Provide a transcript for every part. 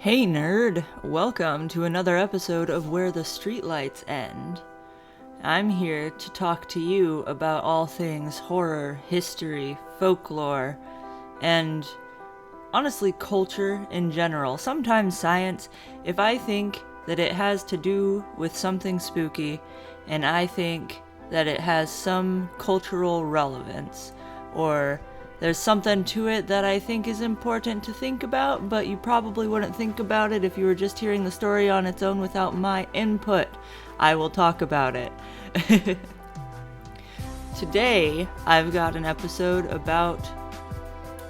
Hey nerd, welcome to another episode of Where the Streetlights End. I'm here to talk to you about all things horror, history, folklore, and honestly culture in general. Sometimes science, if I think that it has to do with something spooky, and I think that it has some cultural relevance, or there's something to it that I think is important to think about, but you probably wouldn't think about it if you were just hearing the story on its own without my input, I will talk about it. Today, I've got an episode about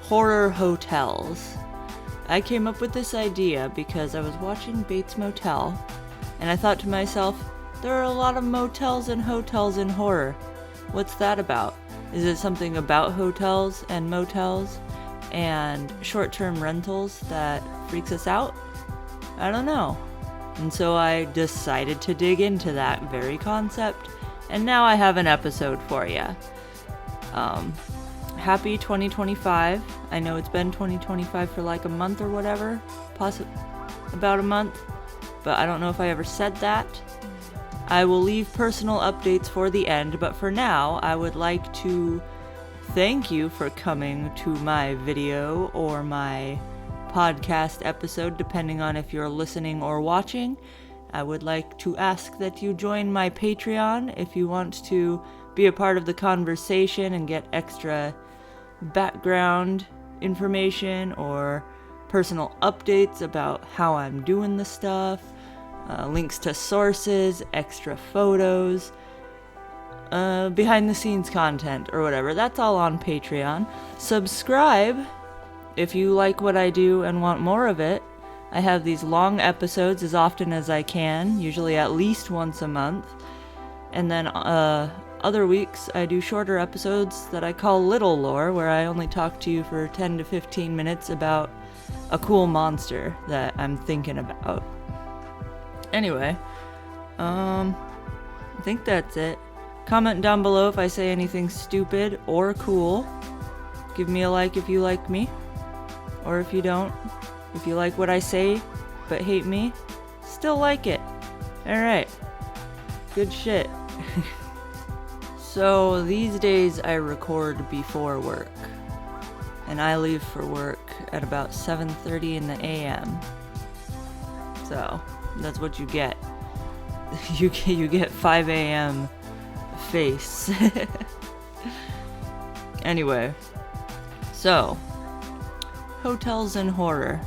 horror hotels. I came up with this idea because I was watching Bates Motel, and I thought to myself, there are a lot of motels and hotels in horror. What's that about? Is it something about hotels and motels and short-term rentals that freaks us out? I don't know. And so I decided to dig into that very concept, and now I have an episode for you. Happy 2025. I know it's been 2025 for like a month or whatever, about a month, but I don't know if I ever said that. I will leave personal updates for the end, but for now, I would like to thank you for coming to my video or my podcast episode, depending on if you're listening or watching. I would like to ask that you join my Patreon if you want to be a part of the conversation and get extra background information or personal updates about how I'm doing the stuff. Links to sources, extra photos, behind the scenes content or whatever. That's all on Patreon. Subscribe if you like what I do and want more of it. I have these long episodes as often as I can, usually at least once a month. And then other weeks I do shorter episodes that I call Little Lore, where I only talk to you for 10 to 15 minutes about a cool monster that I'm thinking about. Anyway, I think that's it. Comment down below if I say anything stupid or cool. Give me a like if you like me, or if you don't. If you like what I say but hate me, still like it. Alright, good shit. So these days I record before work, and I leave for work at about 7:30 in the a.m. So that's what you get. You get 5 a.m. face. Anyway, so hotels and horror.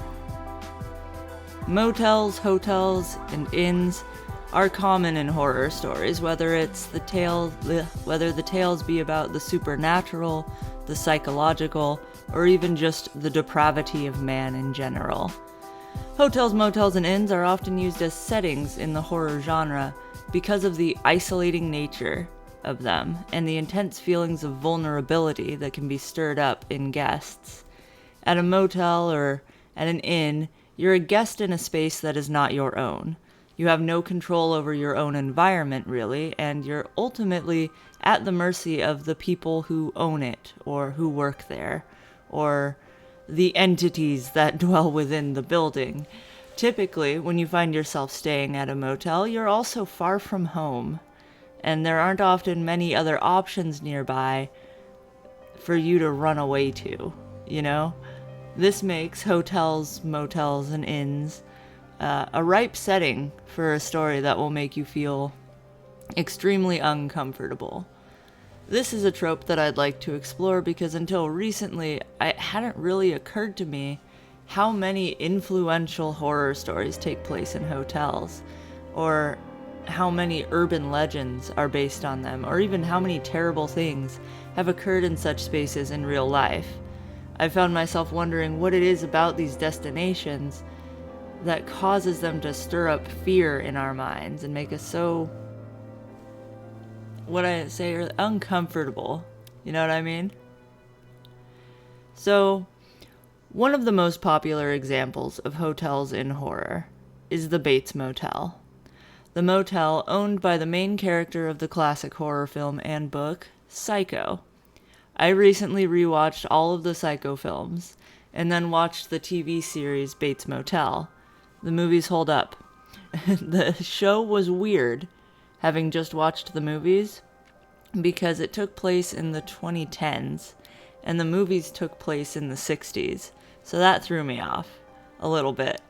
Motels, hotels, and inns are common in horror stories, whether the tales be about the supernatural, the psychological, or even just the depravity of man in general. Hotels, motels, and inns are often used as settings in the horror genre because of the isolating nature of them and the intense feelings of vulnerability that can be stirred up in guests. At a motel or at an inn, you're a guest in a space that is not your own. You have no control over your own environment, really, and you're ultimately at the mercy of the people who own it or who work there, or the entities that dwell within the building. Typically, when you find yourself staying at a motel, you're also far from home, and there aren't often many other options nearby for you to run away to, you know? This makes hotels, motels, and inns a ripe setting for a story that will make you feel extremely uncomfortable. This is a trope that I'd like to explore because until recently, it hadn't really occurred to me how many influential horror stories take place in hotels, or how many urban legends are based on them, or even how many terrible things have occurred in such spaces in real life. I found myself wondering what it is about these destinations that causes them to stir up fear in our minds and make us so, uncomfortable. You know what I mean? So, one of the most popular examples of hotels in horror is the Bates Motel. The motel owned by the main character of the classic horror film and book, Psycho. I recently rewatched all of the Psycho films, and then watched the TV series Bates Motel. The movies hold up. The show was weird, having just watched the movies, because it took place in the 2010s, and the movies took place in the 60s. So that threw me off a little bit.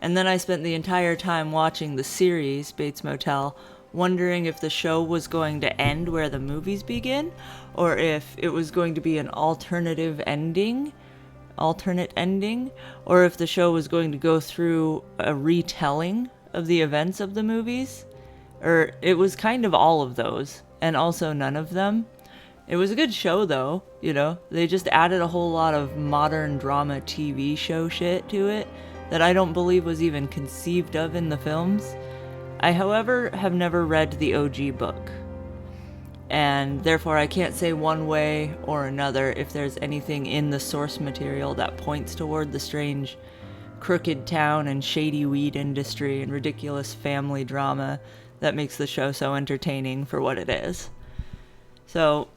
And then I spent the entire time watching the series, Bates Motel, wondering if the show was going to end where the movies begin, or if it was going to be an alternate ending, or if the show was going to go through a retelling of the events of the movies. Or it was kind of all of those, and also none of them. It was a good show, though, They just added a whole lot of modern drama TV show shit to it that I don't believe was even conceived of in the films. I, however, have never read the OG book, and therefore I can't say one way or another if there's anything in the source material that points toward the strange, crooked town and shady weed industry and ridiculous family drama that makes the show so entertaining for what it is. So,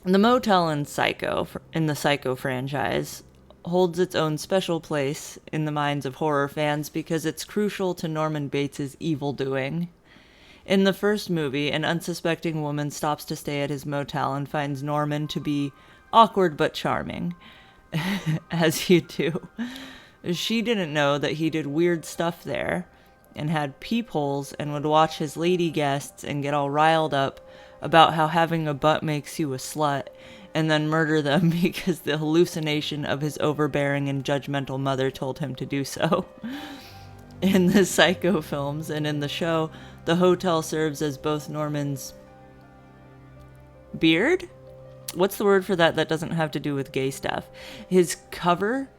the motel in the Psycho franchise holds its own special place in the minds of horror fans because it's crucial to Norman Bates' evil doing. In the first movie, an unsuspecting woman stops to stay at his motel and finds Norman to be awkward but charming, as you do. She didn't know that he did weird stuff there and had peepholes and would watch his lady guests and get all riled up about how having a butt makes you a slut, and then murder them because the hallucination of his overbearing and judgmental mother told him to do so. In the Psycho films and in the show, the hotel serves as both Norman's beard? What's the word for that doesn't have to do with gay stuff? His cover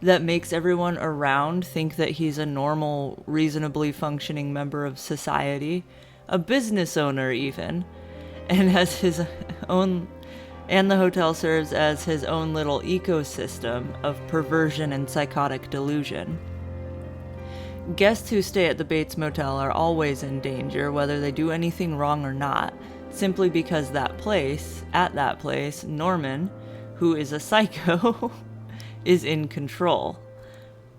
that makes everyone around think that he's a normal, reasonably functioning member of society, a business owner even, and has his own, and the hotel serves as his own little ecosystem of perversion and psychotic delusion. Guests who stay at the Bates Motel are always in danger, whether they do anything wrong or not, simply because at that place, Norman, who is a psycho, is in control.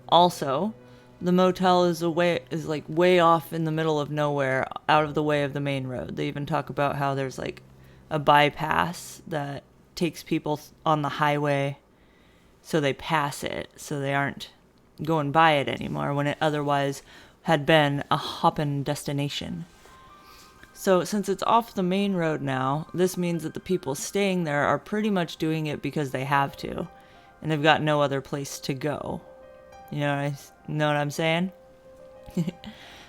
Also, the motel is way off in the middle of nowhere, out of the way of the main road. They even talk about how there's like a bypass that takes people on the highway, so they pass it, so they aren't going by it anymore when it otherwise had been a hoppin' destination. So since it's off the main road now, this means that the people staying there are pretty much doing it because they have to, and they've got no other place to go. You know what I'm saying?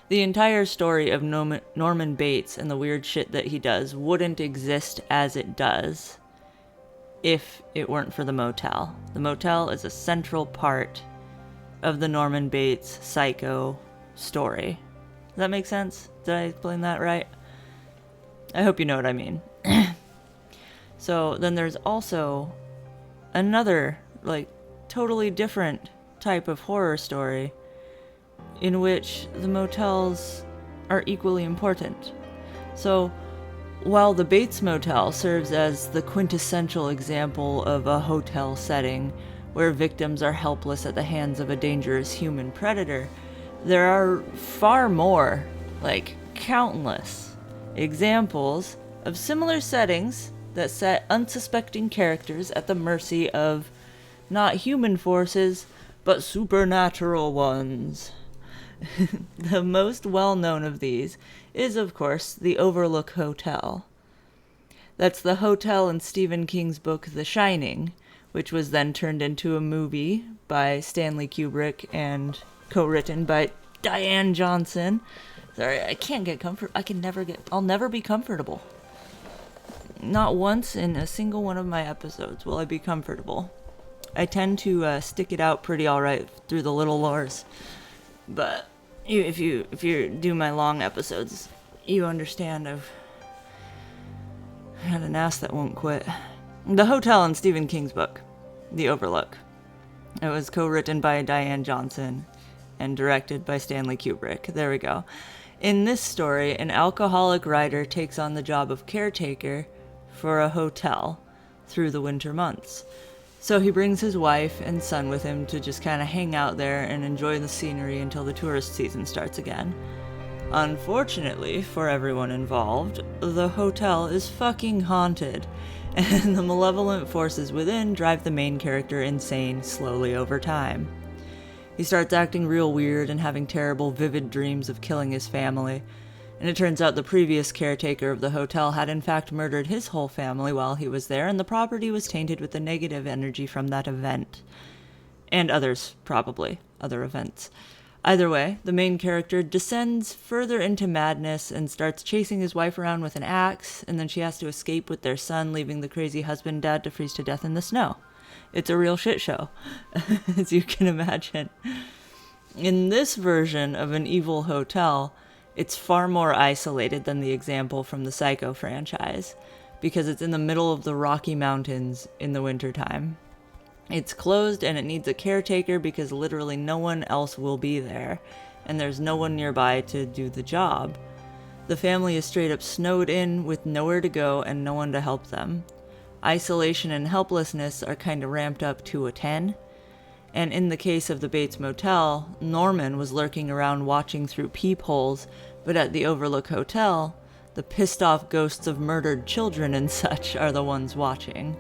The entire story of Norman Bates and the weird shit that he does wouldn't exist as it does if it weren't for the motel. The motel is a central part of the Norman Bates Psycho story. Does that make sense? Did I explain that right? I hope you know what I mean. So then there's also another, totally different type of horror story in which the motels are equally important. So while the Bates Motel serves as the quintessential example of a hotel setting where victims are helpless at the hands of a dangerous human predator, there are far more, countless, examples of similar settings that set unsuspecting characters at the mercy of not human forces, but supernatural ones. The most well-known of these is, of course, the Overlook Hotel. That's the hotel in Stephen King's book The Shining, which was then turned into a movie by Stanley Kubrick and co-written by Diane Johnson. Sorry, I can't get comfort. I'll never be comfortable. Not once in a single one of my episodes will I be comfortable. I tend to stick it out pretty alright through the little lores. But if you do my long episodes, you understand I've had an ass that won't quit. The hotel in Stephen King's book, The Overlook. It was co-written by Diane Johnson and directed by Stanley Kubrick. There we go. In this story, an alcoholic writer takes on the job of caretaker for a hotel through the winter months. So he brings his wife and son with him to just kind of hang out there and enjoy the scenery until the tourist season starts again. Unfortunately for everyone involved, the hotel is fucking haunted, and the malevolent forces within drive the main character insane slowly over time. He starts acting real weird and having terrible, vivid dreams of killing his family, and it turns out the previous caretaker of the hotel had in fact murdered his whole family while he was there, and the property was tainted with the negative energy from that event. And others, probably. Other events. Either way, the main character descends further into madness and starts chasing his wife around with an axe, and then she has to escape with their son, leaving the crazy husband-dad to freeze to death in the snow. It's a real shit show, as you can imagine. In this version of an evil hotel, it's far more isolated than the example from the Psycho franchise, because it's in the middle of the Rocky Mountains in the wintertime. It's closed and it needs a caretaker because literally no one else will be there, and there's no one nearby to do the job. The family is straight up snowed in with nowhere to go and no one to help them. Isolation and helplessness are kind of ramped up to a 10. And in the case of the Bates Motel, Norman was lurking around watching through peepholes, but at the Overlook Hotel, the pissed-off ghosts of murdered children and such are the ones watching.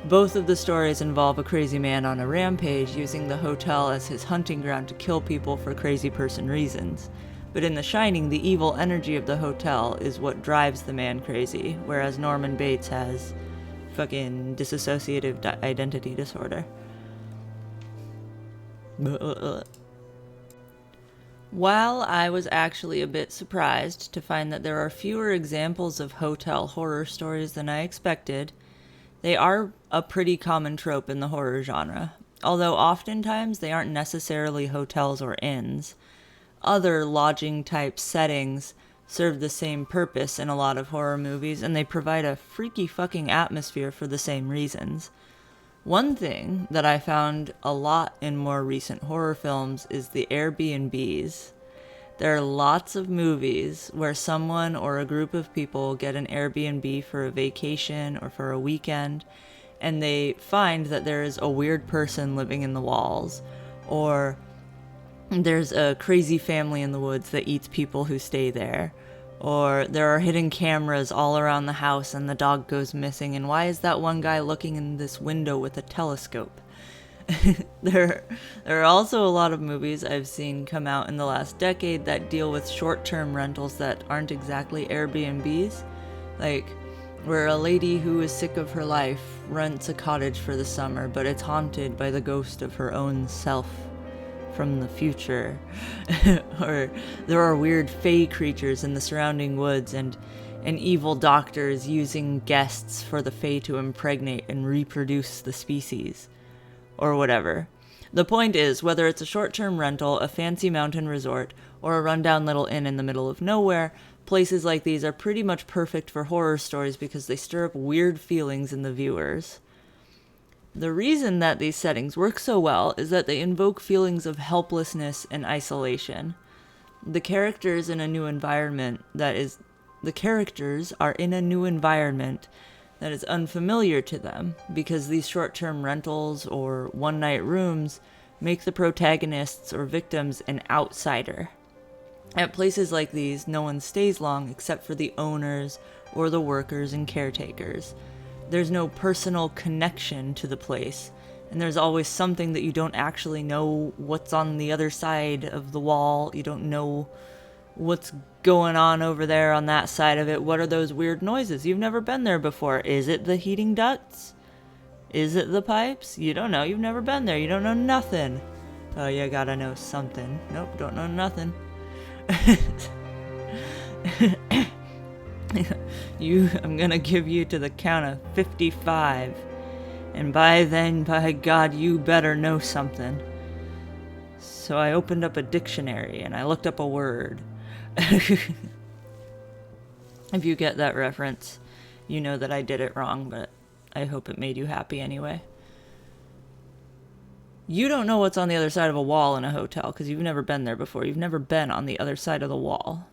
Both of the stories involve a crazy man on a rampage using the hotel as his hunting ground to kill people for crazy person reasons. But in The Shining, the evil energy of the hotel is what drives the man crazy, whereas Norman Bates has fucking dissociative identity disorder. While I was actually a bit surprised to find that there are fewer examples of hotel horror stories than I expected, they are a pretty common trope in the horror genre, although oftentimes they aren't necessarily hotels or inns. Other lodging-type settings serve the same purpose in a lot of horror movies, and they provide a freaky fucking atmosphere for the same reasons. One thing that I found a lot in more recent horror films is the Airbnbs. There are lots of movies where someone or a group of people get an Airbnb for a vacation or for a weekend, and they find that there is a weird person living in the walls, or there's a crazy family in the woods that eats people who stay there, or there are hidden cameras all around the house and the dog goes missing, and why is that one guy looking in this window with a telescope? There are also a lot of movies I've seen come out in the last decade that deal with short-term rentals that aren't exactly Airbnbs, like where a lady who is sick of her life rents a cottage for the summer, but it's haunted by the ghost of her own self from the future. Or there are weird fae creatures in the surrounding woods, and an evil doctor is using guests for the fae to impregnate and reproduce the species. Or whatever. The point is, whether it's a short-term rental, a fancy mountain resort, or a rundown little inn in the middle of nowhere, places like these are pretty much perfect for horror stories because they stir up weird feelings in the viewers. The reason that these settings work so well is that they invoke feelings of helplessness and isolation. The characters are in a new environment that is unfamiliar to them, because these short-term rentals or one-night rooms make the protagonists or victims an outsider. At places like these, no one stays long except for the owners or the workers and caretakers. There's no personal connection to the place, and there's always something that you don't actually know what's on the other side of the wall. You don't know what's going on over there on that side of it. What are those weird noises? You've never been there before. Is it the heating ducts? Is it the pipes? You don't know. You've never been there. You don't know nothing. Oh, you gotta know something. Nope, don't know nothing. I'm gonna give you to the count of 55. And by then, by God, you better know something. So I opened up a dictionary and I looked up a word. If you get that reference, you know that I did it wrong, but I hope it made you happy anyway. You don't know what's on the other side of a wall in a hotel because you've never been there before. You've never been on the other side of the wall.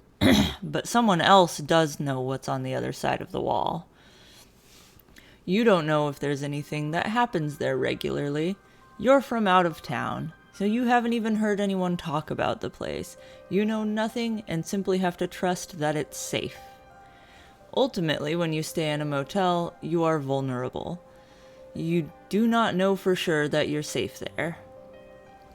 But someone else does know what's on the other side of the wall. You don't know if there's anything that happens there regularly. You're from out of town, so you haven't even heard anyone talk about the place. You know nothing and simply have to trust that it's safe. Ultimately, when you stay in a motel, you are vulnerable. You do not know for sure that you're safe there.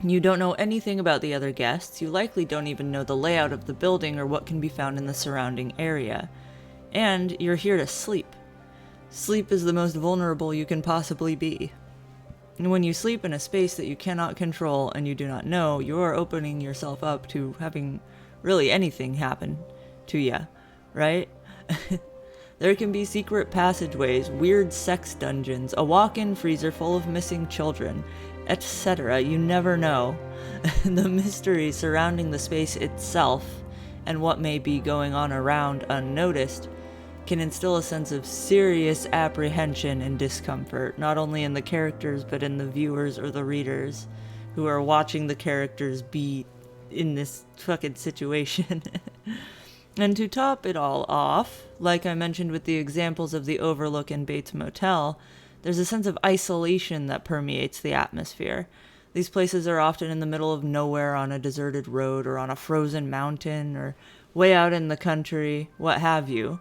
You don't know anything about the other guests. You likely don't even know the layout of the building or what can be found in the surrounding area. And you're here to sleep. Sleep is the most vulnerable you can possibly be. And when you sleep in a space that you cannot control and you do not know, you are opening yourself up to having really anything happen to you, right? There can be secret passageways, weird sex dungeons, a walk-in freezer full of missing children, etc. You never know. The mystery surrounding the space itself and what may be going on around unnoticed can instill a sense of serious apprehension and discomfort, not only in the characters but in the viewers or the readers who are watching the characters be in this fucking situation. And to top it all off, like I mentioned with the examples of the Overlook and Bates Motel, there's a sense of isolation that permeates the atmosphere. These places are often in the middle of nowhere on a deserted road or on a frozen mountain or way out in the country, what have you.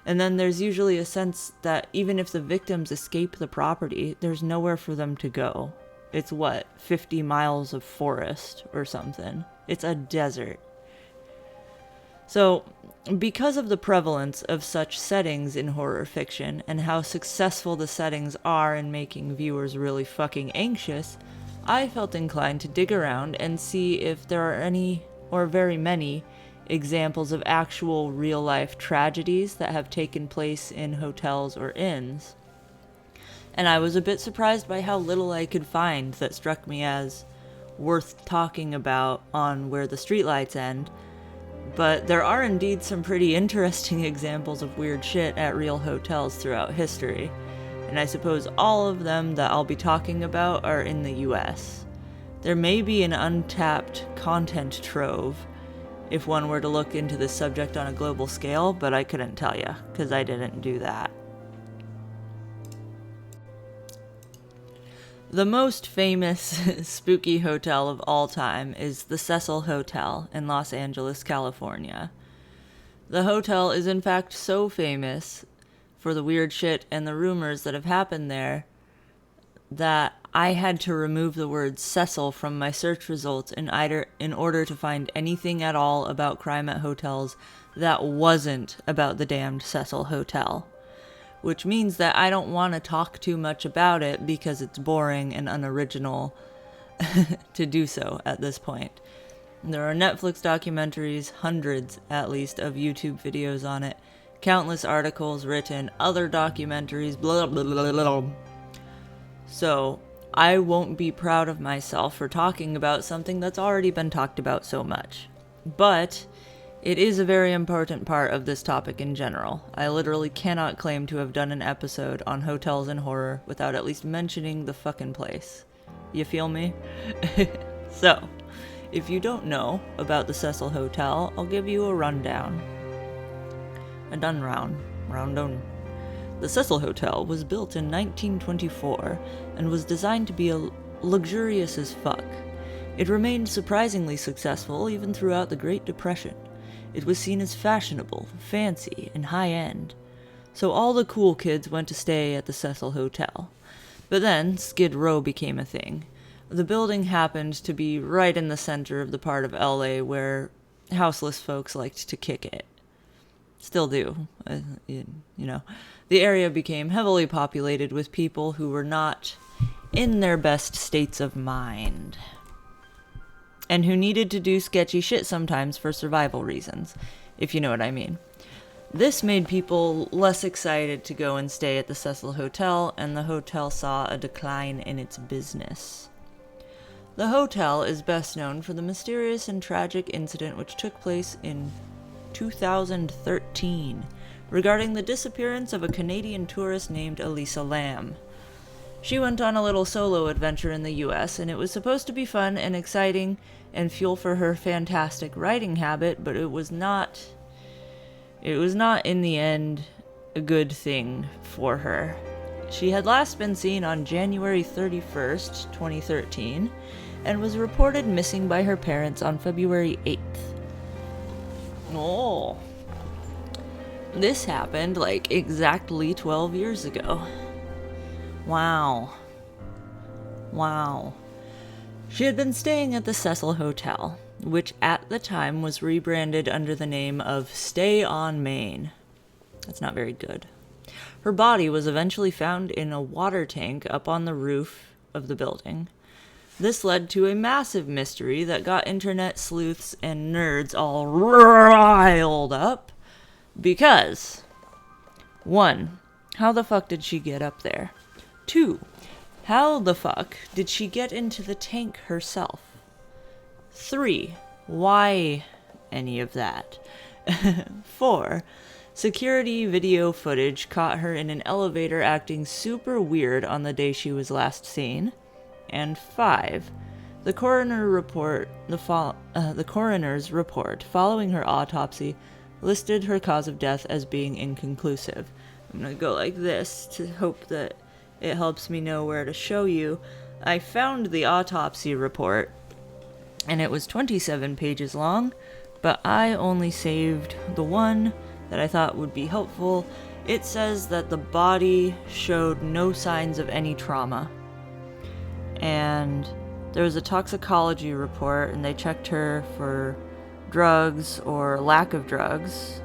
And then there's usually a sense that even if the victims escape the property, there's nowhere for them to go. It's 50 miles of forest or something. It's a desert. So, because of the prevalence of such settings in horror fiction and how successful the settings are in making viewers really fucking anxious, I felt inclined to dig around and see if there are any, or very many, examples of actual real-life tragedies that have taken place in hotels or inns. And I was a bit surprised by how little I could find that struck me as worth talking about on Where the Streetlights End. But there are indeed some pretty interesting examples of weird shit at real hotels throughout history, and I suppose all of them that I'll be talking about are in the US. There may be an untapped content trove if one were to look into this subject on a global scale, but I couldn't tell you, because I didn't do that. The most famous spooky hotel of all time is the Cecil Hotel in Los Angeles, California. The hotel is in fact so famous for the weird shit and the rumors that have happened there that I had to remove the word Cecil from my search results in order to find anything at all about crime at hotels that wasn't about the damned Cecil Hotel. Which means that I don't want to talk too much about it because it's boring and unoriginal to do so at this point. There are Netflix documentaries, hundreds at least, of YouTube videos on it, countless articles written, other documentaries, blah blah blah blah. So, I won't be proud of myself for talking about something that's already been talked about so much. But it is a very important part of this topic in general. I literally cannot claim to have done an episode on hotels and horror without at least mentioning the fucking place. You feel me? So, if you don't know about the Cecil Hotel, I'll give you a rundown. A done round. The Cecil Hotel was built in 1924 and was designed to be luxurious as fuck. It remained surprisingly successful even throughout the Great Depression. It was seen as fashionable, fancy, and high-end. So all the cool kids went to stay at the Cecil Hotel. But then, Skid Row became a thing. The building happened to be right in the center of the part of LA where houseless folks liked to kick it. Still do. The area became heavily populated with people who were not in their best states of mind, and who needed to do sketchy shit sometimes for survival reasons, if you know what I mean. This made people less excited to go and stay at the Cecil Hotel, and the hotel saw a decline in its business. The hotel is best known for the mysterious and tragic incident which took place in 2013 regarding the disappearance of a Canadian tourist named Elisa Lam. She went on a little solo adventure in the US, and it was supposed to be fun and exciting and fuel for her fantastic writing habit, but it was not in the end a good thing for her. She had last been seen on January 31st, 2013, and was reported missing by her parents on February 8th. Oh. This happened like exactly 12 years ago. Wow. She had been staying at the Cecil Hotel, which at the time was rebranded under the name of Stay on Main. That's not very good. Her body was eventually found in a water tank up on the roof of the building. This led to a massive mystery that got internet sleuths and nerds all riled up. Because 1. How the fuck did she get up there? 2. How the fuck did she get into the tank herself? 3. Why any of that? 4. Security video footage caught her in an elevator acting super weird on the day she was last seen. And 5. The coroner's report following her autopsy listed her cause of death as being inconclusive. I'm going to go like this to hope that it helps me know where to show you. I found the autopsy report, and it was 27 pages long, but I only saved the one that I thought would be helpful. It says that the body showed no signs of any trauma. And there was a toxicology report, and they checked her for drugs or lack of drugs.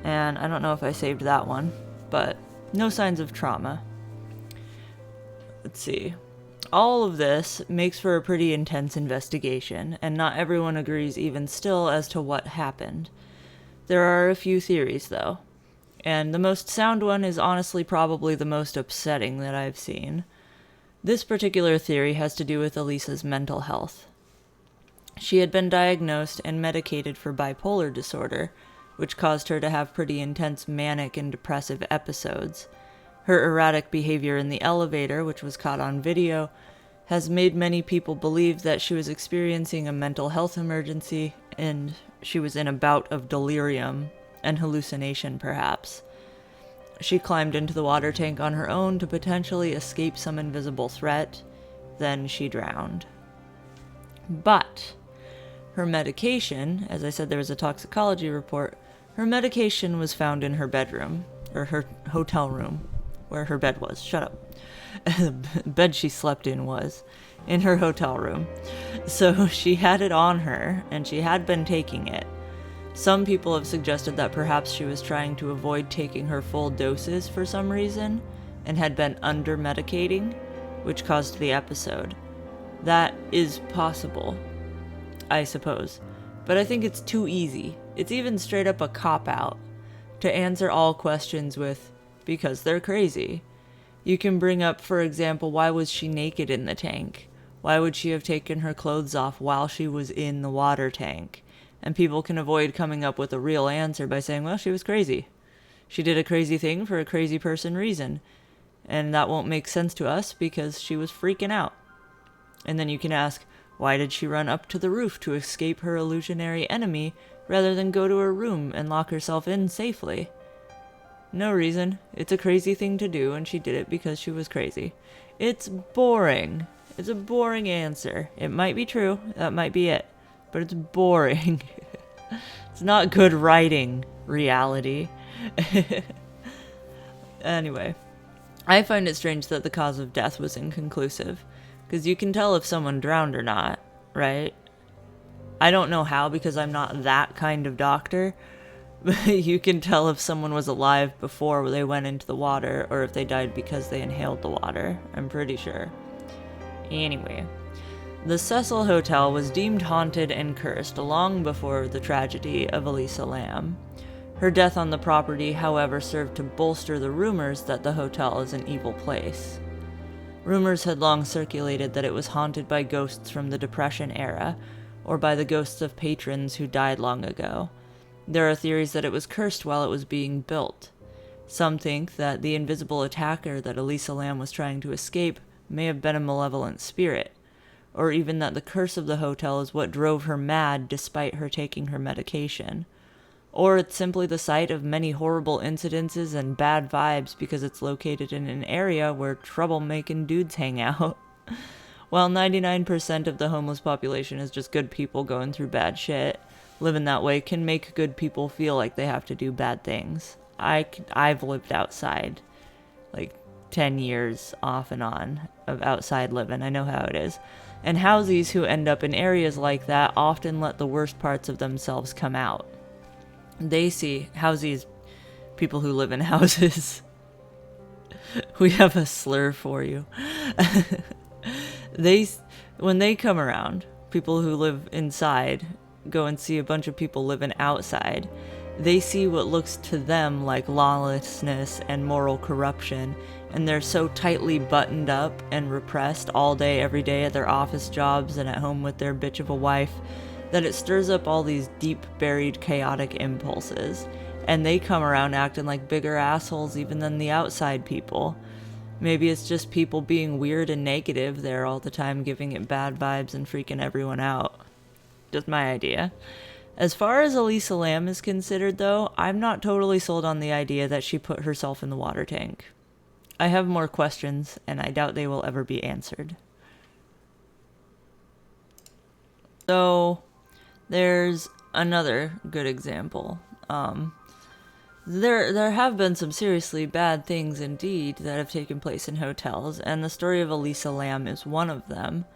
And I don't know if I saved that one, but no signs of trauma. Let's see. All of this makes for a pretty intense investigation, and not everyone agrees even still as to what happened. There are a few theories, though, and the most sound one is honestly probably the most upsetting that I've seen. This particular theory has to do with Elisa's mental health. She had been diagnosed and medicated for bipolar disorder, which caused her to have pretty intense manic and depressive episodes. Her erratic behavior in the elevator, which was caught on video, has made many people believe that she was experiencing a mental health emergency and she was in a bout of delirium and hallucination, perhaps. She climbed into the water tank on her own to potentially escape some invisible threat. Then she drowned. But her medication, as I said, there was a toxicology report, her medication was found in her bedroom, or her hotel room, where her bed was. Shut up. The bed she slept in was in her hotel room. So she had it on her, and she had been taking it. Some people have suggested that perhaps she was trying to avoid taking her full doses for some reason, and had been under-medicating, which caused the episode. That is possible, I suppose. But I think it's too easy. It's even straight up a cop-out to answer all questions with, because they're crazy. You can bring up, for example, why was she naked in the tank? Why would she have taken her clothes off while she was in the water tank? And people can avoid coming up with a real answer by saying, well, she was crazy. She did a crazy thing for a crazy person reason. And that won't make sense to us because she was freaking out. And then you can ask, why did she run up to the roof to escape her illusionary enemy rather than go to her room and lock herself in safely? No reason. It's a crazy thing to do, and she did it because she was crazy. It's boring. It's a boring answer. It might be true. That might be it. But it's boring. It's not good writing, reality. Anyway, I find it strange that the cause of death was inconclusive. Because you can tell if someone drowned or not, right? I don't know how because I'm not that kind of doctor. But you can tell if someone was alive before they went into the water or if they died because they inhaled the water. I'm pretty sure. Anyway, the Cecil Hotel was deemed haunted and cursed long before the tragedy of Elisa Lam. Her death on the property, however, served to bolster the rumors that the hotel is an evil place. Rumors had long circulated that it was haunted by ghosts from the Depression era, or by the ghosts of patrons who died long ago. There are theories that it was cursed while it was being built. Some think that the invisible attacker that Elisa Lam was trying to escape may have been a malevolent spirit, or even that the curse of the hotel is what drove her mad despite her taking her medication. Or it's simply the site of many horrible incidences and bad vibes because it's located in an area where troublemaking dudes hang out. While 99% of the homeless population is just good people going through bad shit, living that way can make good people feel like they have to do bad things. I've lived outside, like 10 years off and on of outside living. I know how it is. And housies who end up in areas like that often let the worst parts of themselves come out. They see housies, people who live in houses. We have a slur for you. When they come around, people who live inside go and see a bunch of people living outside. They see what looks to them like lawlessness and moral corruption, and they're so tightly buttoned up and repressed all day, every day at their office jobs and at home with their bitch of a wife that it stirs up all these deep buried chaotic impulses, and they come around acting like bigger assholes even than the outside people. Maybe it's just people being weird and negative there all the time, giving it bad vibes and freaking everyone out. Just my idea. As far as Elisa Lam is considered, though, I'm not totally sold on the idea that she put herself in the water tank. I have more questions, and I doubt they will ever be answered. So, there's another good example. There have been some seriously bad things indeed that have taken place in hotels, and the story of Elisa Lam is one of them,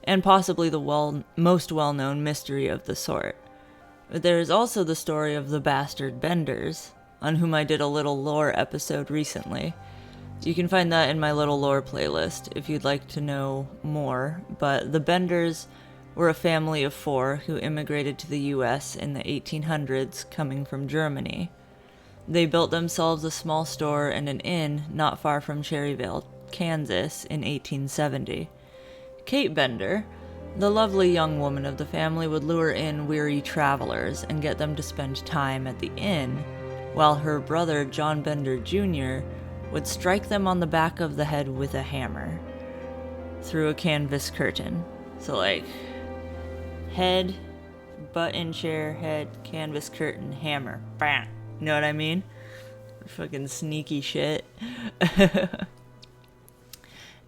and possibly the most well-known mystery of the sort. But there is also the story of the bastard Benders, on whom I did a little lore episode recently. You can find that in my little lore playlist if you'd like to know more, but the Benders were a family of 4 who immigrated to the US in the 1800s, coming from Germany. They built themselves a small store and an inn not far from Cherryvale, Kansas in 1870. Kate Bender, the lovely young woman of the family, would lure in weary travelers and get them to spend time at the inn, while her brother John Bender Jr. would strike them on the back of the head with a hammer through a canvas curtain. So like, head, butt in chair, head, canvas curtain, hammer, bam. You know what I mean? Fucking sneaky shit.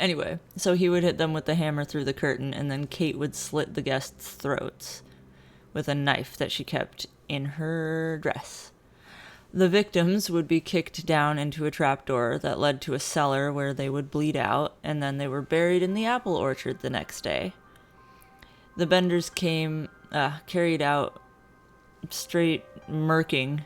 Anyway, so he would hit them with the hammer through the curtain, and then Kate would slit the guests' throats with a knife that she kept in her dress. The victims would be kicked down into a trapdoor that led to a cellar where they would bleed out, and then they were buried in the apple orchard the next day. The Benders carried out straight murking.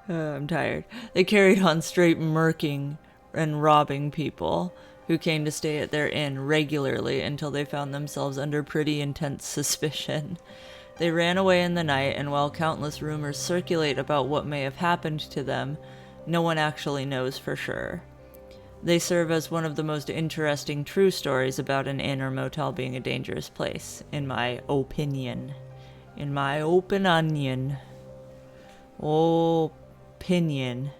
I'm tired. They carried on straight murking and robbing people who came to stay at their inn regularly until they found themselves under pretty intense suspicion. They ran away in the night, and while countless rumors circulate about what may have happened to them, no one actually knows for sure. They serve as one of the most interesting true stories about an inn or motel being a dangerous place, in my opinion. In my open onion. Opinion.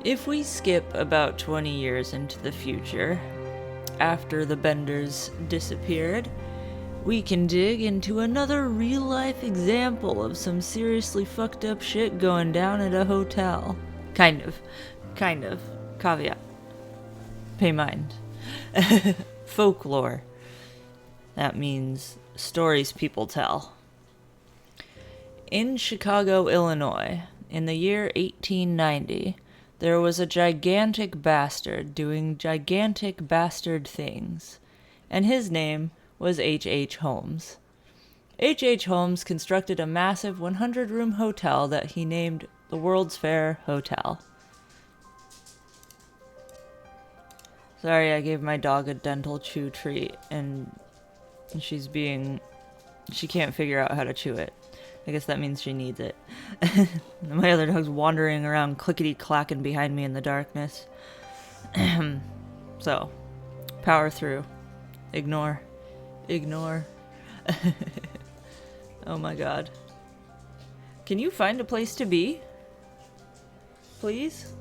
If we skip about 20 years into the future, after the Benders disappeared, we can dig into another real-life example of some seriously fucked up shit going down at a hotel. Kind of. Caveat. Pay mind. Folklore. That means stories people tell. In Chicago, Illinois, in the year 1890, there was a gigantic bastard doing gigantic bastard things, and his name was H. Holmes. H. Holmes constructed a massive 100-room hotel that he named the World's Fair Hotel. Sorry, I gave my dog a dental chew treat, and she can't figure out how to chew it. I guess that means she needs it. My other dog's wandering around clickety-clacking behind me in the darkness. So, power through. Ignore. Oh my god. Can you find a place to be? Please?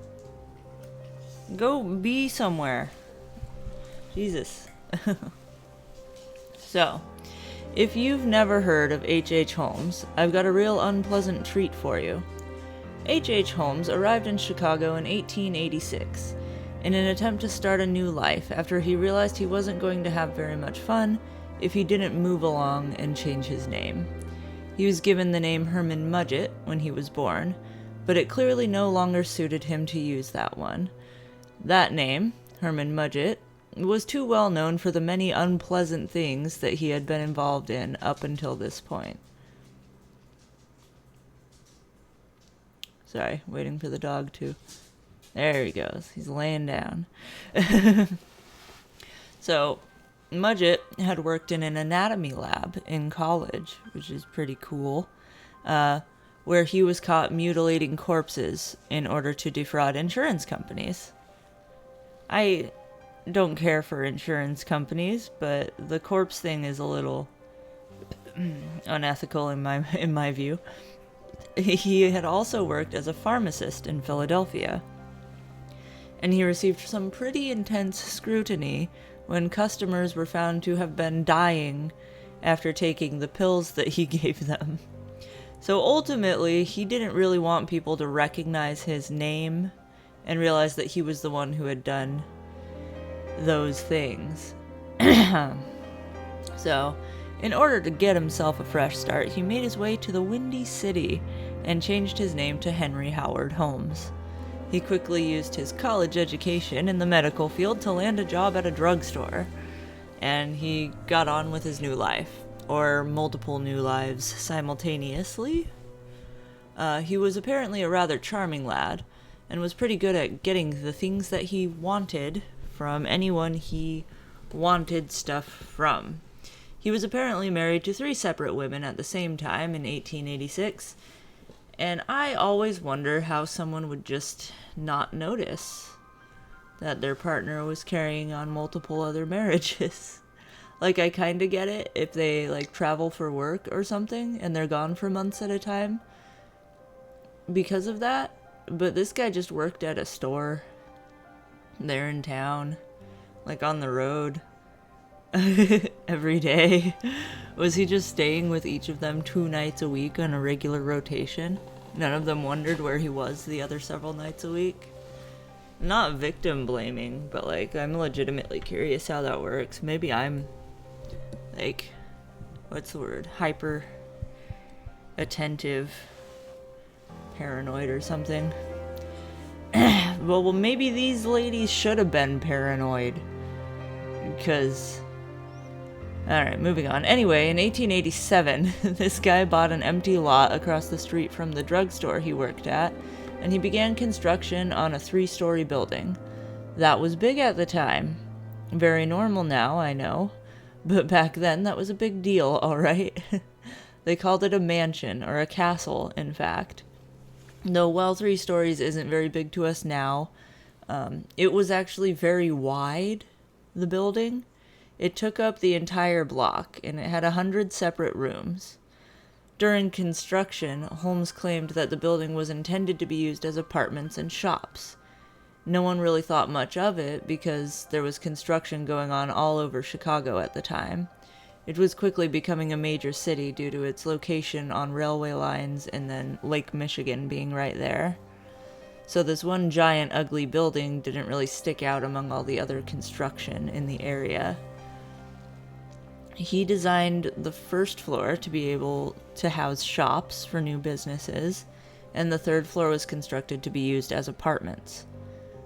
Go be somewhere. Jesus. So, If you've never heard of H.H. Holmes, I've got a real unpleasant treat for you. H.H. Holmes arrived in Chicago in 1886 in an attempt to start a new life after he realized he wasn't going to have very much fun if he didn't move along and change his name. He was given the name Herman Mudgett when he was born, but it clearly no longer suited him to use that one. That name, Herman Mudgett, was too well known for the many unpleasant things that he had been involved in up until this point. Sorry, waiting for the dog to... There he goes. He's laying down. So, Mudgett had worked in an anatomy lab in college, which is pretty cool, where he was caught mutilating corpses in order to defraud insurance companies. I don't care for insurance companies, but the corpse thing is a little unethical in my view. He had also worked as a pharmacist in Philadelphia, and he received some pretty intense scrutiny when customers were found to have been dying after taking the pills that he gave them. So ultimately, he didn't really want people to recognize his name and realize that he was the one who had done those things. So, in order to get himself a fresh start, he made his way to the Windy City and changed his name to Henry Howard Holmes. He quickly used his college education in the medical field to land a job at a drugstore, and he got on with his new life, or multiple new lives simultaneously. He was apparently a rather charming lad, and was pretty good at getting the things that he wanted from anyone he wanted stuff from. He was apparently married to 3 separate women at the same time in 1886, and I always wonder how someone would just not notice that their partner was carrying on multiple other marriages. Like, I kinda get it if they, like, travel for work or something and they're gone for months at a time because of that, but this guy just worked at a store there in town, like on the road, every day. Was he just staying with each of them 2 nights a week on a regular rotation? None of them wondered where he was the other several nights a week? Not victim blaming, but like, I'm legitimately curious how that works. Maybe I'm, like, what's the word? Hyper attentive, paranoid or something. Well, maybe these ladies should have been paranoid. Because... Alright, moving on. Anyway, in 1887, this guy bought an empty lot across the street from the drugstore he worked at, and he began construction on a 3-story building. That was big at the time. Very normal now, I know. But back then, that was a big deal, alright? They called it a mansion, or a castle, in fact. Though, while 3 stories isn't very big to us now, it was actually very wide, the building. It took up the entire block, and it had 100 separate rooms. During construction, Holmes claimed that the building was intended to be used as apartments and shops. No one really thought much of it because there was construction going on all over Chicago at the time. It was quickly becoming a major city due to its location on railway lines and then Lake Michigan being right there. So this one giant ugly building didn't really stick out among all the other construction in the area. He designed the first floor to be able to house shops for new businesses, and the 3rd floor was constructed to be used as apartments.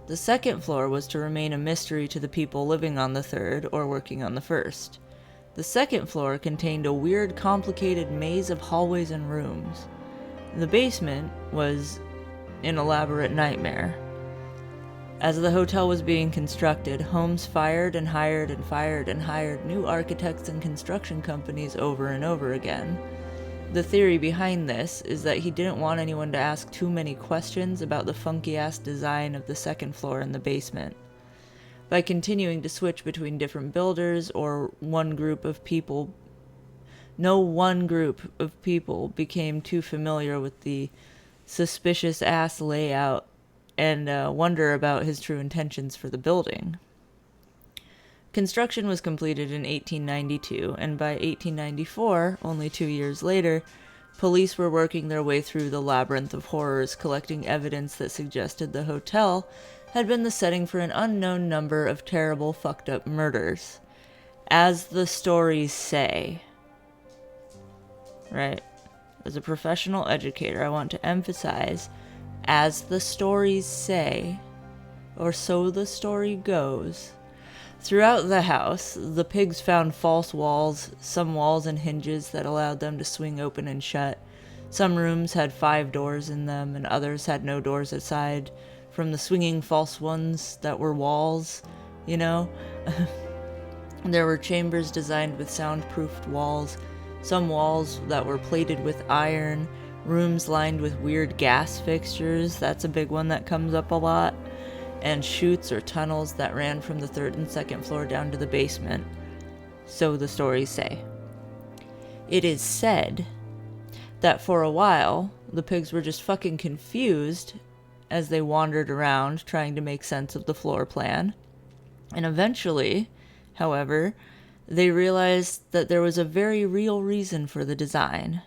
The 2nd floor was to remain a mystery to the people living on the 3rd or working on the 1st. The 2nd floor contained a weird, complicated maze of hallways and rooms. The basement was an elaborate nightmare. As the hotel was being constructed, Holmes fired and hired and fired and hired new architects and construction companies over and over again. The theory behind this is that he didn't want anyone to ask too many questions about the funky-ass design of the 2nd floor and the basement. By continuing to switch between different builders or no one group of people became too familiar with the suspicious-ass layout and wonder about his true intentions for the building. Construction was completed in 1892, and by 1894, only 2 years later, police were working their way through the labyrinth of horrors, collecting evidence that suggested the hotel had been the setting for an unknown number of terrible, fucked up murders. As the stories say. Right? As a professional educator, I want to emphasize, as the stories say, or so the story goes. Throughout the house, the pigs found false walls, some walls and hinges that allowed them to swing open and shut. Some rooms had 5 doors in them, and others had no doors aside from the swinging false ones that were walls, you know? There were chambers designed with soundproofed walls, some walls that were plated with iron, rooms lined with weird gas fixtures, that's a big one that comes up a lot, and chutes or tunnels that ran from the 3rd and 2nd floor down to the basement. So the stories say. It is said that for a while, the pigs were just fucking confused as they wandered around trying to make sense of the floor plan. And eventually, however, they realized that there was a very real reason for the design.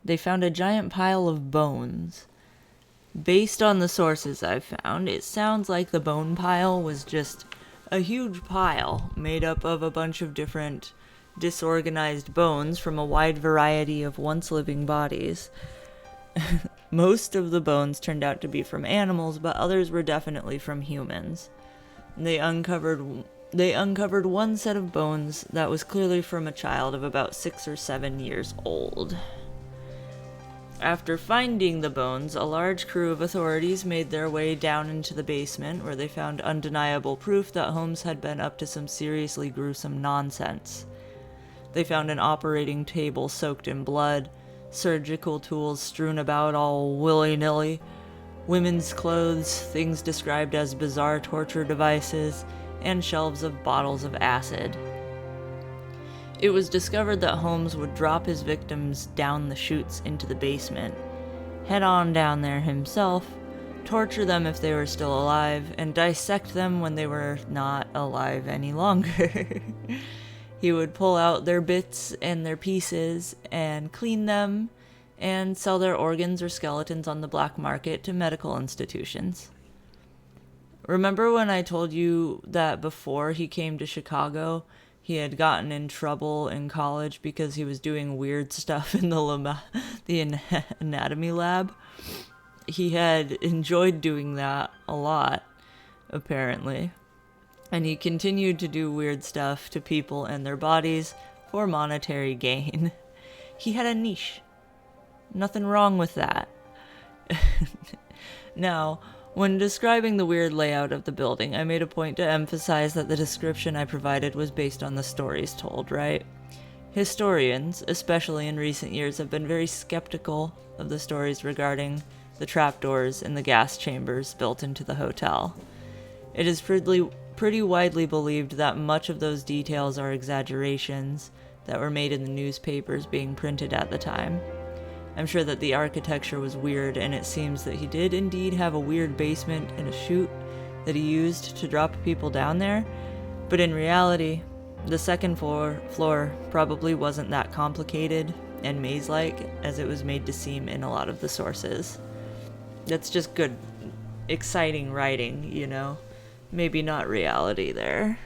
They found a giant pile of bones. Based on the sources I've found, it sounds like the bone pile was just a huge pile made up of a bunch of different disorganized bones from a wide variety of once living bodies. Most of the bones turned out to be from animals, but others were definitely from humans. They uncovered one set of bones that was clearly from a child of about 6 or 7 years old. After finding the bones, a large crew of authorities made their way down into the basement, where they found undeniable proof that Holmes had been up to some seriously gruesome nonsense. They found an operating table soaked in blood, surgical tools strewn about all willy-nilly, women's clothes, things described as bizarre torture devices, and shelves of bottles of acid. It was discovered that Holmes would drop his victims down the chutes into the basement, head on down there himself, torture them if they were still alive, and dissect them when they were not alive any longer. He would pull out their bits and their pieces and clean them and sell their organs or skeletons on the black market to medical institutions. Remember when I told you that before he came to Chicago, he had gotten in trouble in college because he was doing weird stuff in the anatomy lab? He had enjoyed doing that a lot, apparently. And he continued to do weird stuff to people and their bodies for monetary gain. He had a niche. Nothing wrong with that. Now, when describing the weird layout of the building, I made a point to emphasize that the description I provided was based on the stories told, right? Historians, especially in recent years, have been very skeptical of the stories regarding the trapdoors in the gas chambers built into the hotel. It is pretty widely believed that much of those details are exaggerations that were made in the newspapers being printed at the time. I'm sure that the architecture was weird, and it seems that he did indeed have a weird basement and a chute that he used to drop people down there, but in reality, the second floor probably wasn't that complicated and maze-like as it was made to seem in a lot of the sources. That's just good, exciting writing, you know? Maybe not reality there.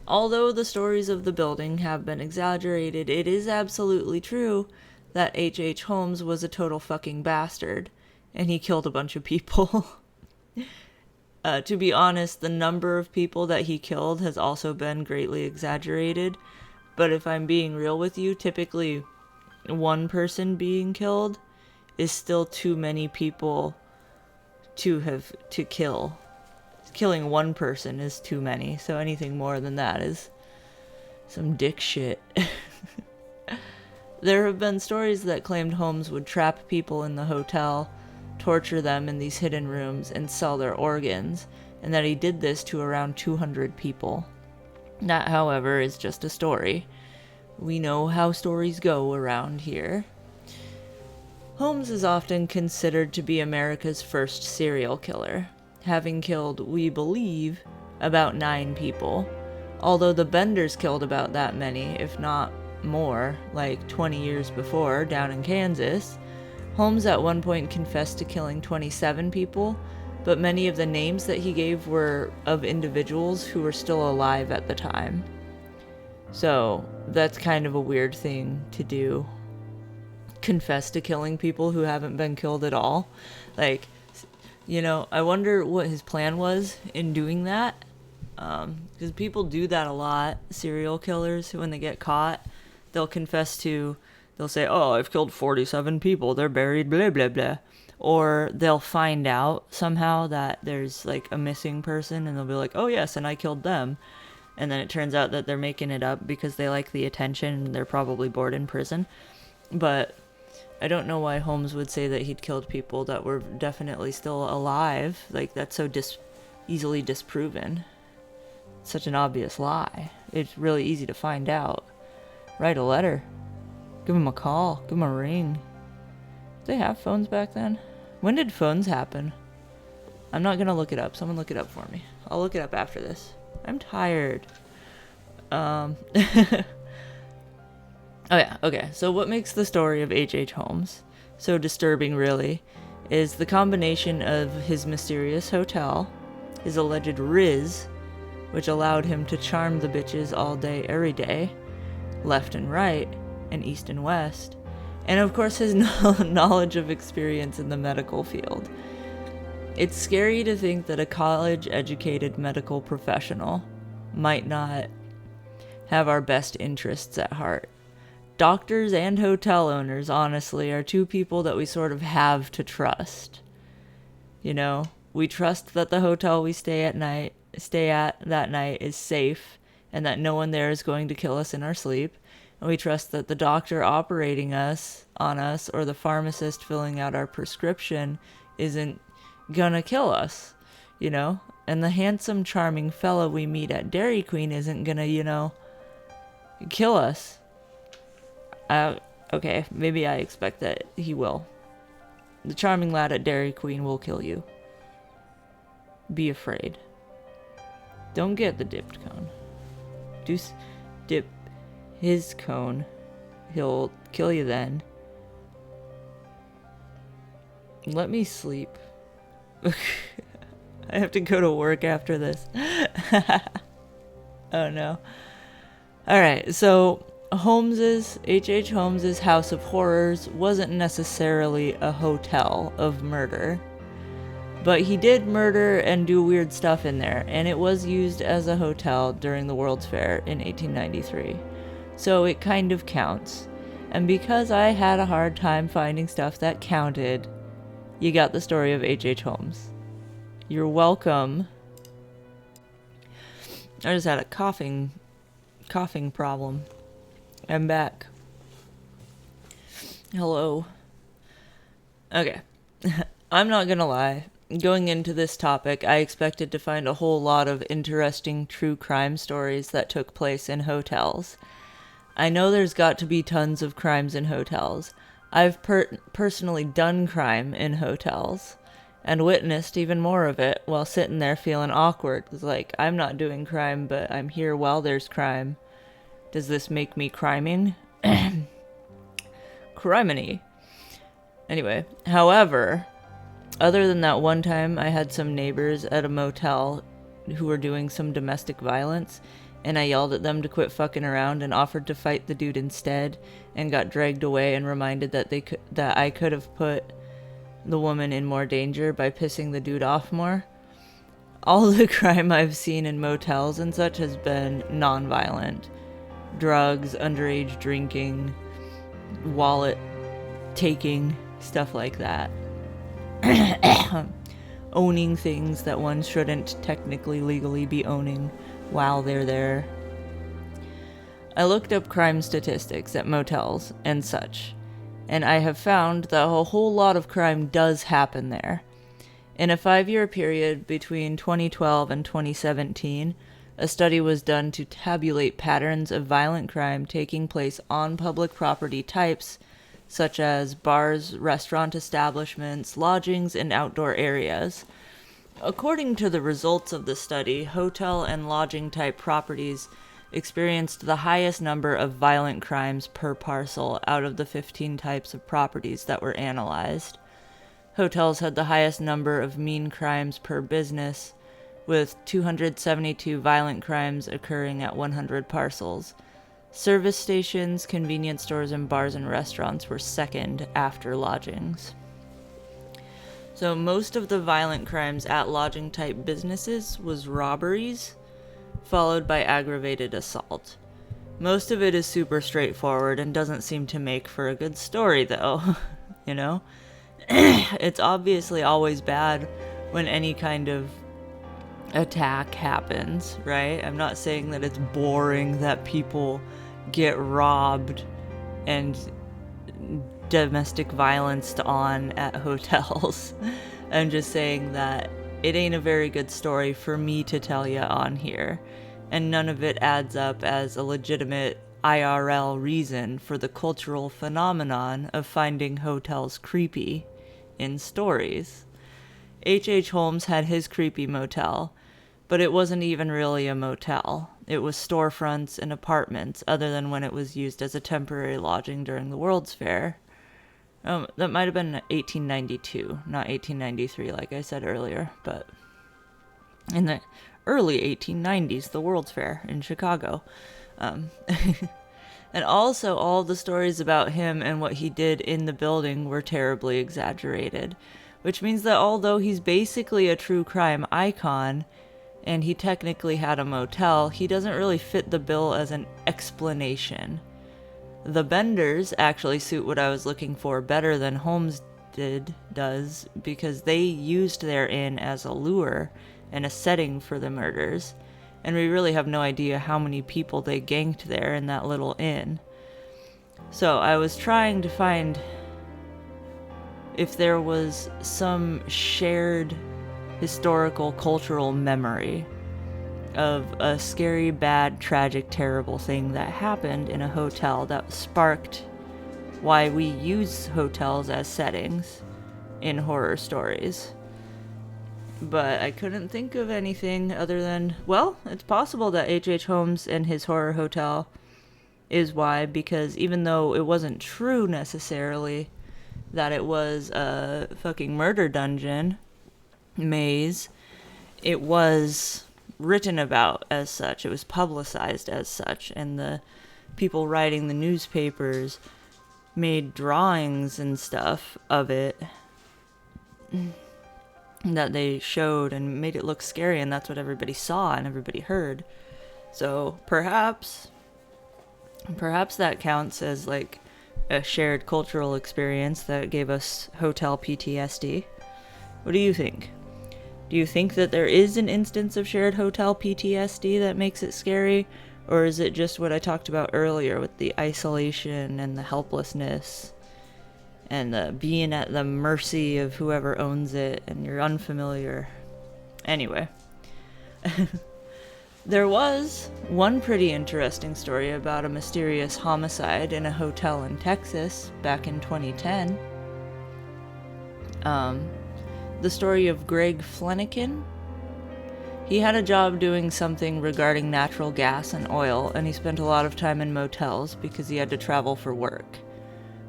Although the stories of the building have been exaggerated, it is absolutely true that H.H. Holmes was a total fucking bastard, and he killed a bunch of people. To be honest, the number of people that he killed has also been greatly exaggerated, but if I'm being real with you, typically one person being killed is still too many people to kill. Killing one person is too many, so anything more than that is some dick shit. There have been stories that claimed Holmes would trap people in the hotel, torture them in these hidden rooms, and sell their organs, and that he did this to around 200 people. That, however, is just a story. We know how stories go around here. Holmes is often considered to be America's first serial killer, having killed, we believe, about 9 people. Although the Benders killed about that many, if not more, like 20 years before, down in Kansas. Holmes at one point confessed to killing 27 people, but many of the names that he gave were of individuals who were still alive at the time. So, that's kind of a weird thing to do. Confess to killing people who haven't been killed at all. Like, I wonder what his plan was in doing that. Because people do that a lot. Serial killers, when they get caught, they'll say, oh, I've killed 47 people, they're buried, blah, blah, blah. Or they'll find out somehow that there's, like, a missing person, and they'll be like, oh, yes, and I killed them. And then it turns out that they're making it up because they like the attention, and they're probably bored in prison. But I don't know why Holmes would say that he'd killed people that were definitely still alive. Like, that's so easily disproven. It's such an obvious lie. It's really easy to find out. Write a letter. Give him a call. Give him a ring. Did they have phones back then? When did phones happen? I'm not gonna look it up. Someone look it up for me. I'll look it up after this. I'm tired. Oh yeah, okay. So what makes the story of H.H. Holmes so disturbing, really, is the combination of his mysterious hotel, his alleged riz, which allowed him to charm the bitches all day, every day, left and right, and east and west, and of course his knowledge of experience in the medical field. It's scary to think that a college-educated medical professional might not have our best interests at heart. Doctors and hotel owners, honestly, are two people that we sort of have to trust. We trust that the hotel we stay at that night is safe, and that no one there is going to kill us in our sleep. And we trust that the doctor operating on us, or the pharmacist filling out our prescription, isn't gonna kill us, And the handsome, charming fellow we meet at Dairy Queen isn't gonna, kill us. Okay, maybe I expect that he will. The charming lad at Dairy Queen will kill you. Be afraid. Don't get the dipped cone. Dip his cone. He'll kill you then. Let me sleep. I have to go to work after this. Oh no. Alright, so H.H. Holmes's House of Horrors wasn't necessarily a hotel of murder. But he did murder and do weird stuff in there, and it was used as a hotel during the World's Fair in 1893. So it kind of counts. And because I had a hard time finding stuff that counted, you got the story of H.H. Holmes. You're welcome. I just had a coughing problem. I'm back. Hello. Okay. I'm not gonna lie. Going into this topic, I expected to find a whole lot of interesting true crime stories that took place in hotels. I know there's got to be tons of crimes in hotels. I've personally done crime in hotels, and witnessed even more of it while sitting there feeling awkward. It's like, I'm not doing crime, but I'm here while there's crime. Does this make me criming? Criminy. Anyway, however, other than that one time I had some neighbors at a motel who were doing some domestic violence, and I yelled at them to quit fucking around and offered to fight the dude instead, and got dragged away and reminded that I could have put the woman in more danger by pissing the dude off more. All the crime I've seen in motels and such has been non-violent. Drugs, underage drinking, wallet taking, stuff like that. Owning things that one shouldn't technically legally be owning while they're there. I looked up crime statistics at motels and such, and I have found that a whole lot of crime does happen there. In a 5-year period between 2012 and 2017, a study was done to tabulate patterns of violent crime taking place on public property types, such as bars, restaurant establishments, lodgings, and outdoor areas. According to the results of the study, hotel and lodging type properties experienced the highest number of violent crimes per parcel out of the 15 types of properties that were analyzed. Hotels had the highest number of mean crimes per business, with 272 violent crimes occurring at 100 parcels. Service stations, convenience stores, and bars and restaurants were second after lodgings. So most of the violent crimes at lodging type businesses was robberies, followed by aggravated assault. Most of it is super straightforward and doesn't seem to make for a good story, though. You know? It's obviously always bad when any kind of attack happens, right? I'm not saying that it's boring that people get robbed and domestic violenced on at hotels. I'm just saying that it ain't a very good story for me to tell you on here, and none of it adds up as a legitimate IRL reason for the cultural phenomenon of finding hotels creepy in stories. H.H. Holmes had his creepy motel, but it wasn't even really a motel. It was storefronts and apartments, other than when it was used as a temporary lodging during the World's Fair. That might have been 1892, not 1893, like I said earlier, but in the early 1890s, the World's Fair in Chicago. And also, all the stories about him and what he did in the building were terribly exaggerated, which means that although he's basically a true crime icon, and he technically had a motel, he doesn't really fit the bill as an explanation. The Benders actually suit what I was looking for better than Holmes does, because they used their inn as a lure and a setting for the murders, and we really have no idea how many people they ganked there in that little inn. So I was trying to find if there was some shared historical cultural memory of a scary, bad, tragic, terrible thing that happened in a hotel that sparked why we use hotels as settings in horror stories. But I couldn't think of anything other than, well, it's possible that H.H. Holmes and his horror hotel is why, because even though it wasn't true necessarily that it was a fucking murder dungeon maze, it was written about as such, it was publicized as such, and the people writing the newspapers made drawings and stuff of it that they showed and made it look scary, and that's what everybody saw and everybody heard. So perhaps that counts as like a shared cultural experience that gave us hotel PTSD. What do you think? Do you think that there is an instance of shared hotel PTSD that makes it scary? Or is it just what I talked about earlier with the isolation and the helplessness and the being at the mercy of whoever owns it and you're unfamiliar? Anyway, there was one pretty interesting story about a mysterious homicide in a hotel in Texas back in 2010. The story of Greg Flanagan. He had a job doing something regarding natural gas and oil, and he spent a lot of time in motels because he had to travel for work.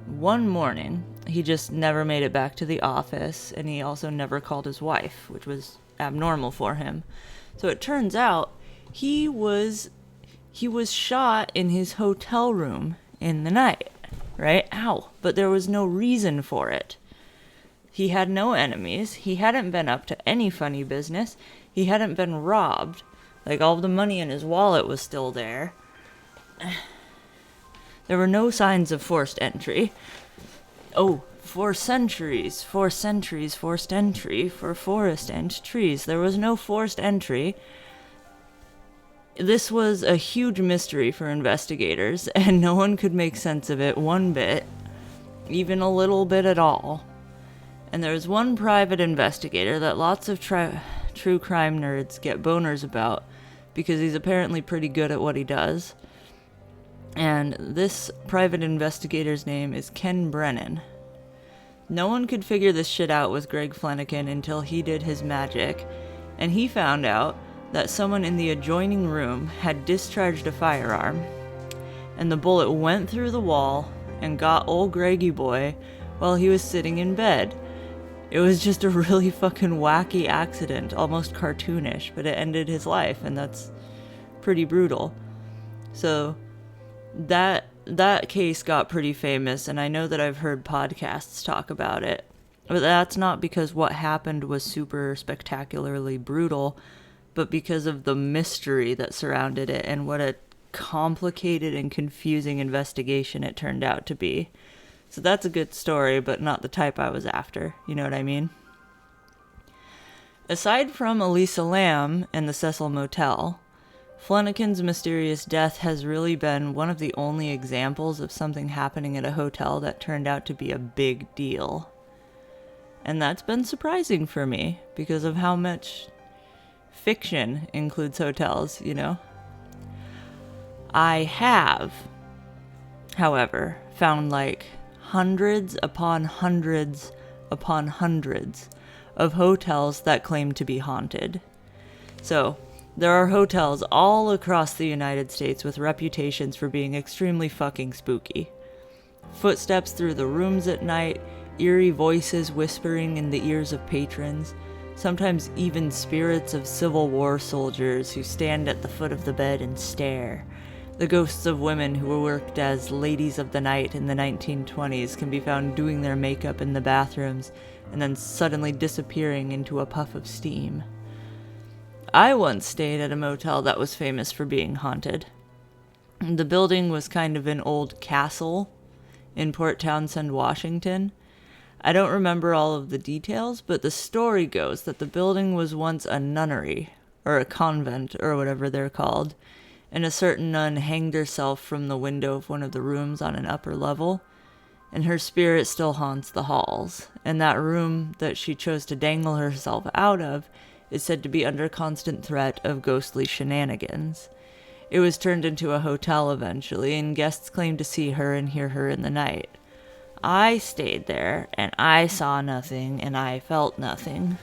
One morning, he just never made it back to the office, and he also never called his wife, which was abnormal for him. So it turns out he was shot in his hotel room in the night, right? Ow. But there was no reason for it. He had no enemies. He hadn't been up to any funny business. He hadn't been robbed. Like, all of the money in his wallet was still there. There were no signs of forced entry. Oh, for centuries, forced entry for forest and trees. There was no forced entry. This was a huge mystery for investigators, and no one could make sense of it one bit, even a little bit at all. And there's one private investigator that lots of true crime nerds get boners about because he's apparently pretty good at what he does. And this private investigator's name is Ken Brennan. No one could figure this shit out with Greg Flanagan until he did his magic, and he found out that someone in the adjoining room had discharged a firearm, and the bullet went through the wall and got old Greggy boy while he was sitting in bed. It was just a really fucking wacky accident, almost cartoonish, but it ended his life, and that's pretty brutal. So that case got pretty famous, and I know that I've heard podcasts talk about it. But that's not because what happened was super spectacularly brutal, but because of the mystery that surrounded it and what a complicated and confusing investigation it turned out to be. So that's a good story, but not the type I was after. You know what I mean? Aside from Elisa Lam and the Cecil Motel, Flanagan's mysterious death has really been one of the only examples of something happening at a hotel that turned out to be a big deal. And that's been surprising for me because of how much fiction includes hotels, you know? I have, however, found like hundreds upon hundreds upon hundreds of hotels that claim to be haunted. So, there are hotels all across the United States with reputations for being extremely fucking spooky. Footsteps through the rooms at night, eerie voices whispering in the ears of patrons, sometimes even spirits of Civil War soldiers who stand at the foot of the bed and stare. The ghosts of women who worked as ladies of the night in the 1920s can be found doing their makeup in the bathrooms and then suddenly disappearing into a puff of steam. I once stayed at a motel that was famous for being haunted. The building was kind of an old castle in Port Townsend, Washington. I don't remember all of the details, but the story goes that the building was once a nunnery, or a convent, or whatever they're called, and a certain nun hanged herself from the window of one of the rooms on an upper level, and her spirit still haunts the halls, and that room that she chose to dangle herself out of is said to be under constant threat of ghostly shenanigans. It was turned into a hotel eventually, and guests claimed to see her and hear her in the night. I stayed there, and I saw nothing, and I felt nothing.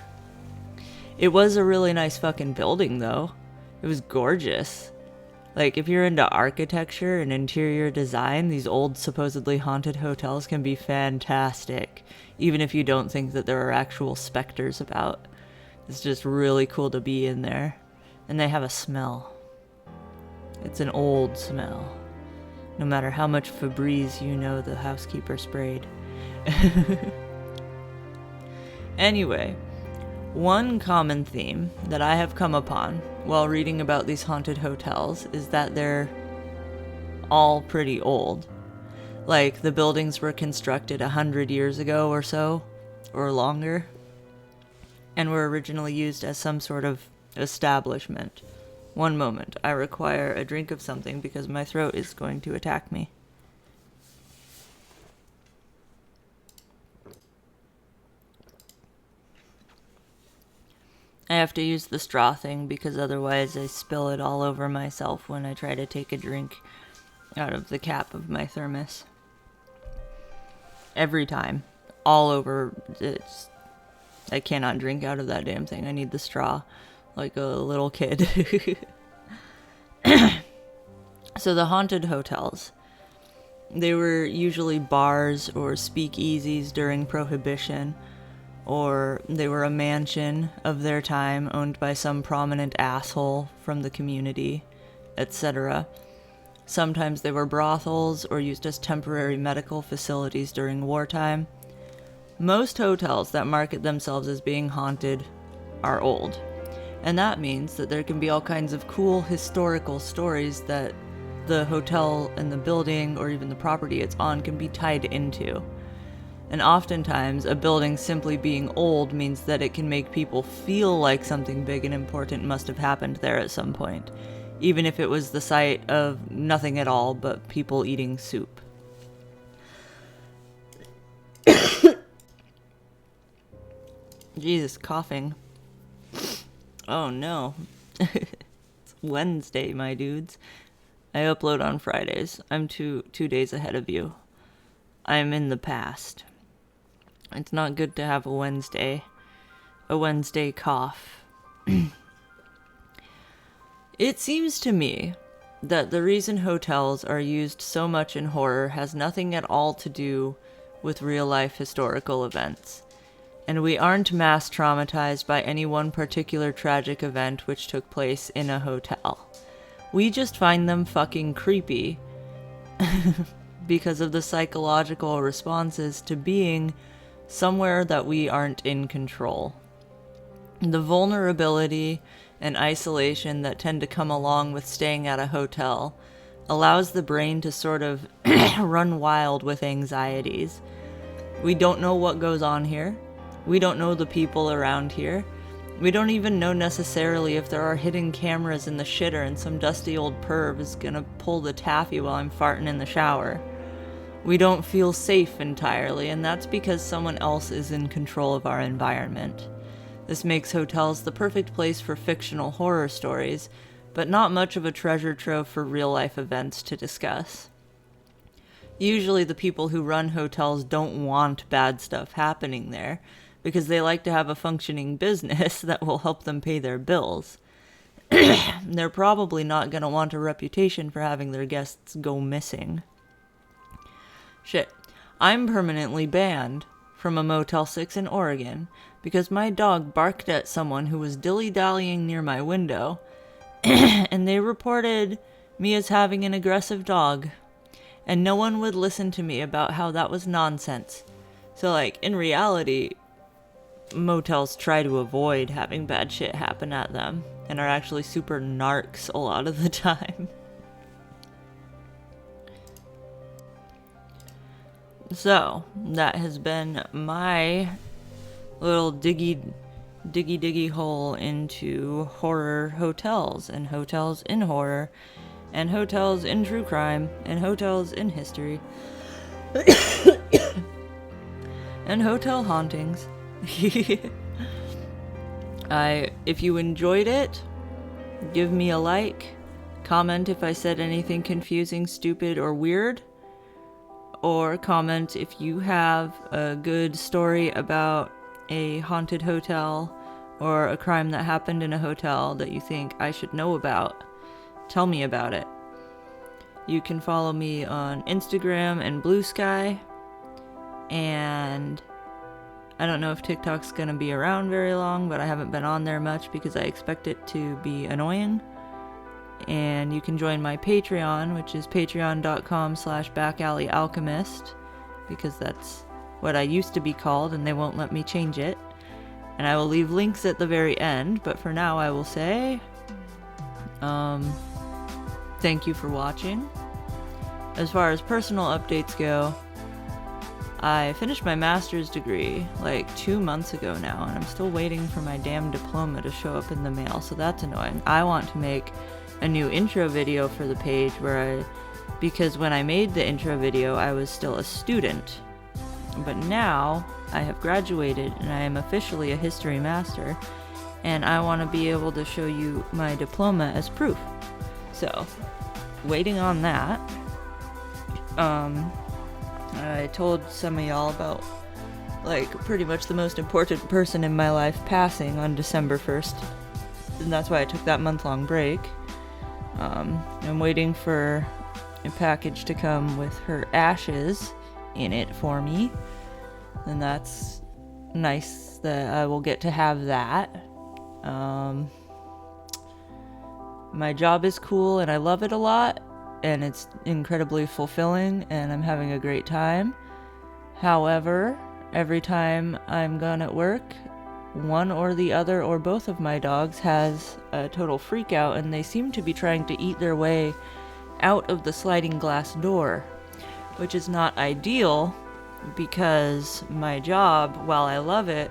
It was a really nice fucking building, though. It was gorgeous. Like, if you're into architecture and interior design, these old, supposedly haunted hotels can be fantastic, even if you don't think that there are actual specters about. It's just really cool to be in there. And they have a smell. It's an old smell. No matter how much Febreze you know the housekeeper sprayed. Anyway, one common theme that I have come upon while reading about these haunted hotels is that they're all pretty old. Like, the buildings were constructed 100 years ago or so, or longer, and were originally used as some sort of establishment. One moment, I require a drink of something because my throat is going to attack me. I have to use the straw thing because otherwise I spill it all over myself when I try to take a drink out of the cap of my thermos. Every time. All over. I cannot drink out of that damn thing. I need the straw like a little kid. So the haunted hotels. They were usually bars or speakeasies during Prohibition, or they were a mansion of their time owned by some prominent asshole from the community, etc. Sometimes they were brothels or used as temporary medical facilities during wartime. Most hotels that market themselves as being haunted are old, and that means that there can be all kinds of cool historical stories that the hotel and the building or even the property it's on can be tied into. And oftentimes, a building simply being old means that it can make people feel like something big and important must have happened there at some point, even if it was the site of nothing at all but people eating soup. Jesus, coughing. Oh no. It's Wednesday, my dudes. I upload on Fridays. I'm two days ahead of you. I'm in the past. It's not good to have a Wednesday cough. It seems to me that the reason hotels are used so much in horror has nothing at all to do with real-life historical events. And we aren't mass traumatized by any one particular tragic event which took place in a hotel. We just find them fucking creepy because of the psychological responses to being somewhere that we aren't in control. The vulnerability and isolation that tend to come along with staying at a hotel allows the brain to sort of run wild with anxieties. We don't know what goes on here. We don't know the people around here. We don't even know necessarily if there are hidden cameras in the shitter and some dusty old perv is gonna pull the taffy while I'm farting in the shower. We don't feel safe entirely, and that's because someone else is in control of our environment. This makes hotels the perfect place for fictional horror stories, but not much of a treasure trove for real-life events to discuss. Usually the people who run hotels don't want bad stuff happening there, because they like to have a functioning business that will help them pay their bills. They're probably not going to want a reputation for having their guests go missing. Shit, I'm permanently banned from a Motel 6 in Oregon because my dog barked at someone who was dilly-dallying near my window, and they reported me as having an aggressive dog, and no one would listen to me about how that was nonsense. So, like, in reality, motels try to avoid having bad shit happen at them and are actually super narcs a lot of the time. So, that has been my little diggy hole into horror hotels, and hotels in horror, and hotels in true crime, and hotels in history, and hotel hauntings. If you enjoyed it, give me a like, comment if I said anything confusing, stupid, or weird, or comment if you have a good story about a haunted hotel or a crime that happened in a hotel that you think I should know about. Tell me about it. You can follow me on Instagram and Blue Sky, and I don't know if TikTok's gonna be around very long, but I haven't been on there much because I expect it to be annoying. And you can join my Patreon, which is patreon.com/backalleyalchemist, because that's what I used to be called and they won't let me change it. And I will leave links at the very end, but for now I will say, thank you for watching. As far as personal updates go, I finished my master's degree like 2 months ago now, and I'm still waiting for my damn diploma to show up in the mail, so that's annoying. I want to make a new intro video for the page because when I made the intro video, I was still a student. But now I have graduated and I am officially a history master, and I want to be able to show you my diploma as proof. So, waiting on that. I told some of y'all about, like, pretty much the most important person in my life passing on December 1st, and that's why I took that month-long break. I'm waiting for a package to come with her ashes in it for me, and that's nice that I will get to have that. My job is cool and I love it a lot, and it's incredibly fulfilling, and I'm having a great time. However, every time I'm gone at work, one or the other or both of my dogs has a total freak out, and they seem to be trying to eat their way out of the sliding glass door, which is not ideal because my job, while I love it,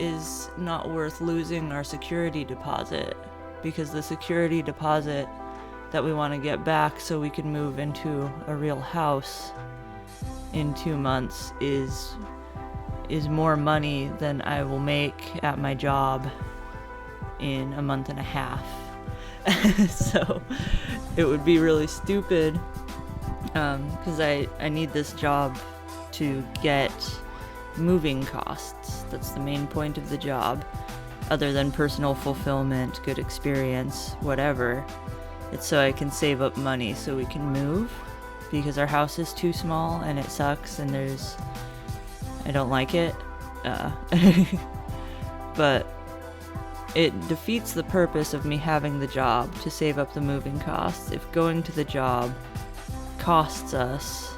is not worth losing our security deposit, because the security deposit that we want to get back so we can move into a real house in 2 months is more money than I will make at my job in a month and a half. So it would be really stupid, because I need this job to get moving costs. That's the main point of the job. Other than personal fulfillment, good experience, whatever. It's so I can save up money so we can move. Because our house is too small and it sucks and I don't like it. But it defeats the purpose of me having the job to save up the moving costs if going to the job costs us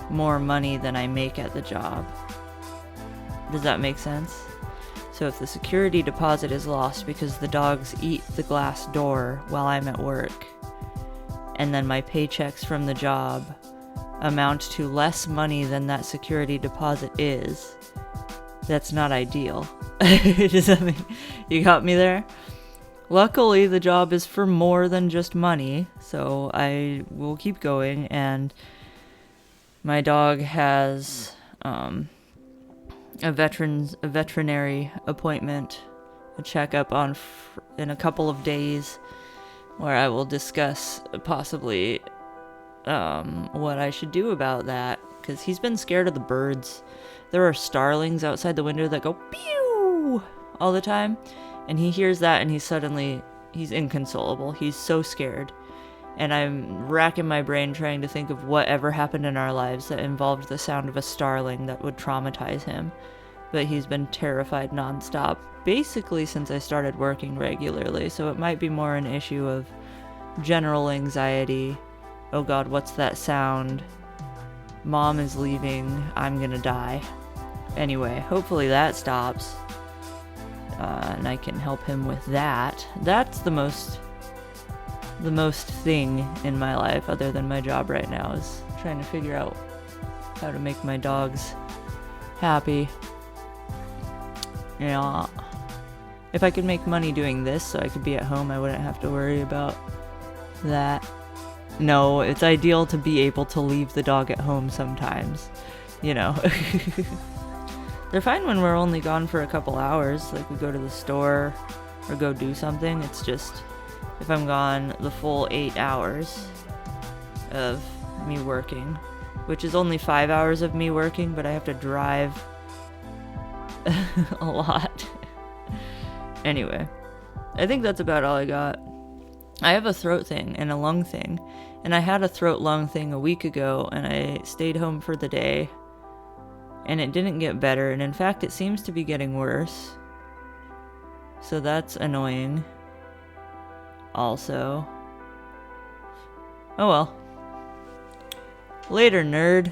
more money than I make at the job. Does that make sense? So if the security deposit is lost because the dogs eat the glass door while I'm at work, and then my paychecks from the job amount to less money than that security deposit is, that's not ideal. Does that mean you got me there? Luckily, the job is for more than just money, so I will keep going, and my dog has a veterinary appointment, a checkup in a couple of days, where I will discuss possibly what I should do about that, because he's been scared of the birds. There are starlings outside the window that go pew all the time, and he hears that and he's inconsolable. He's so scared. And I'm racking my brain trying to think of whatever happened in our lives that involved the sound of a starling that would traumatize him. But he's been terrified nonstop, basically since I started working regularly, so it might be more an issue of general anxiety. Oh god, what's that sound? Mom is leaving, I'm gonna die. Anyway, hopefully that stops. And I can help him with that. That's the most thing in my life other than my job right now, is trying to figure out how to make my dogs happy. Yeah. If I could make money doing this so I could be at home, I wouldn't have to worry about that. No, it's ideal to be able to leave the dog at home sometimes, you know. They're fine when we're only gone for a couple hours, like we go to the store or go do something. It's just if I'm gone the full 8 hours of me working, which is only 5 hours of me working, but I have to drive a lot. Anyway, I think that's about all I got. I have a throat thing and a lung thing, and I had a throat-lung thing a week ago, and I stayed home for the day, and it didn't get better, and in fact it seems to be getting worse. So that's annoying. Also. Oh well. Later, nerd.